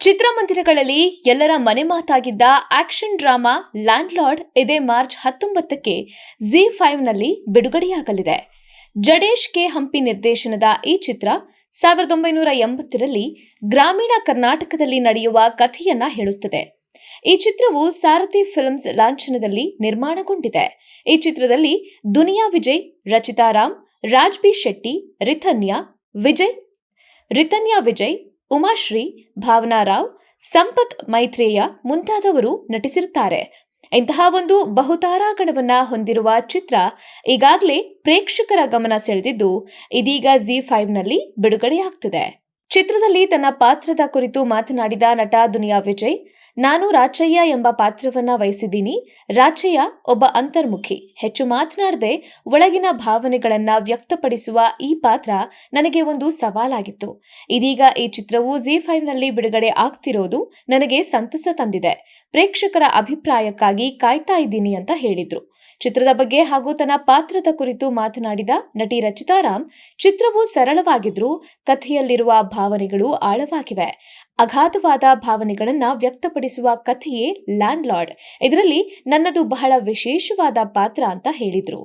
ಚಿತ್ರಮಂದಿರಗಳಲ್ಲಿ ಎಲ್ಲರ ಮನೆ ಮಾತಾಗಿದ್ದ ಆಕ್ಷನ್ ಡ್ರಾಮಾ ಲ್ಯಾಂಡ್ ಲಾರ್ಡ್ ಇದೇ ಮಾರ್ಚ್ 19ಕ್ಕೆ ZEE5ನಲ್ಲಿ ಬಿಡುಗಡೆಯಾಗಲಿದೆ. ಜಡೇಶ್ ಕೆ ಹಂಪಿ ನಿರ್ದೇಶನದ ಈ ಚಿತ್ರ 1980ರಲ್ಲಿ ಗ್ರಾಮೀಣ ಕರ್ನಾಟಕದಲ್ಲಿ ನಡೆಯುವ ಕಥೆಯನ್ನ ಹೇಳುತ್ತದೆ. ಈ ಚಿತ್ರವು ಸಾರಥಿ ಫಿಲ್ಮ್ಸ್ ಲಾಂಛನದಲ್ಲಿ ನಿರ್ಮಾಣಗೊಂಡಿದೆ. ಈ ಚಿತ್ರದಲ್ಲಿ ದುನಿಯಾ ವಿಜಯ್, ರಚಿತಾ ರಾಮ್, ರಾಜ್ ಬಿ ಶೆಟ್ಟಿ, ರಿತನ್ಯಾ ವಿಜಯ್, ಉಮಾಶ್ರೀ, ಭಾವನಾ ರಾವ್, ಸಂಪತ್ ಮೈತ್ರೇಯ ಮುಂತಾದವರು ನಟಿಸಿರುತ್ತಾರೆ. ಇಂತಹ ಒಂದು ಬಹುತಾರಾಗಣವನ್ನ ಹೊಂದಿರುವ ಚಿತ್ರ ಈಗಾಗಲೇ ಪ್ರೇಕ್ಷಕರ ಗಮನ ಸೆಳೆದಿದ್ದು ಇದೀಗ ZEE5ನಲ್ಲಿ ಬಿಡುಗಡೆಯಾಗ್ತಿದೆ. ಚಿತ್ರದಲ್ಲಿ ತನ್ನ ಪಾತ್ರದ ಕುರಿತು ಮಾತನಾಡಿದ ನಟ ದುನಿಯಾ ವಿಜಯ್, ನಾನು ರಾಚಯ್ಯ ಎಂಬ ಪಾತ್ರವನ್ನ ವಹಿಸಿದ್ದೀನಿ. ರಾಚಯ್ಯ ಒಬ್ಬ ಅಂತರ್ಮುಖಿ, ಹೆಚ್ಚು ಮಾತನಾಡದೆ ಒಳಗಿನ ಭಾವನೆಗಳನ್ನ ವ್ಯಕ್ತಪಡಿಸುವ ಈ ಪಾತ್ರ ನನಗೆ ಒಂದು ಸವಾಲಾಗಿತ್ತು. ಇದೀಗ ಈ ಚಿತ್ರವು ZEE5ನಲ್ಲಿ ಬಿಡುಗಡೆ ಆಗ್ತಿರೋದು ನನಗೆ ಸಂತಸ ತಂದಿದೆ. ಪ್ರೇಕ್ಷಕರ ಅಭಿಪ್ರಾಯಕ್ಕಾಗಿ ಕಾಯ್ತಾ ಇದ್ದೀನಿ ಅಂತ ಹೇಳಿದ್ರು. ಚಿತ್ರದ ಬಗ್ಗೆ ಹಾಗೂ ತನ್ನ ಪಾತ್ರದ ಕುರಿತು ಮಾತನಾಡಿದ ನಟಿ ರಚಿತಾ ರಾಮ್, ಚಿತ್ರವು ಸರಳವಾಗಿದ್ರೂ ಕಥೆಯಲ್ಲಿರುವ ಭಾವನೆಗಳು ಆಳವಾಗಿವೆ. ಅಗಾಧವಾದ ಭಾವನೆಗಳನ್ನ ವ್ಯಕ್ತಪಡಿಸುವ ಕಥೆಯೇ ಲ್ಯಾಂಡ್ ಲಾರ್ಡ್. ಇದರಲ್ಲಿ ನನ್ನದು ಬಹಳ ವಿಶೇಷವಾದ ಪಾತ್ರ ಅಂತ ಹೇಳಿದ್ರು.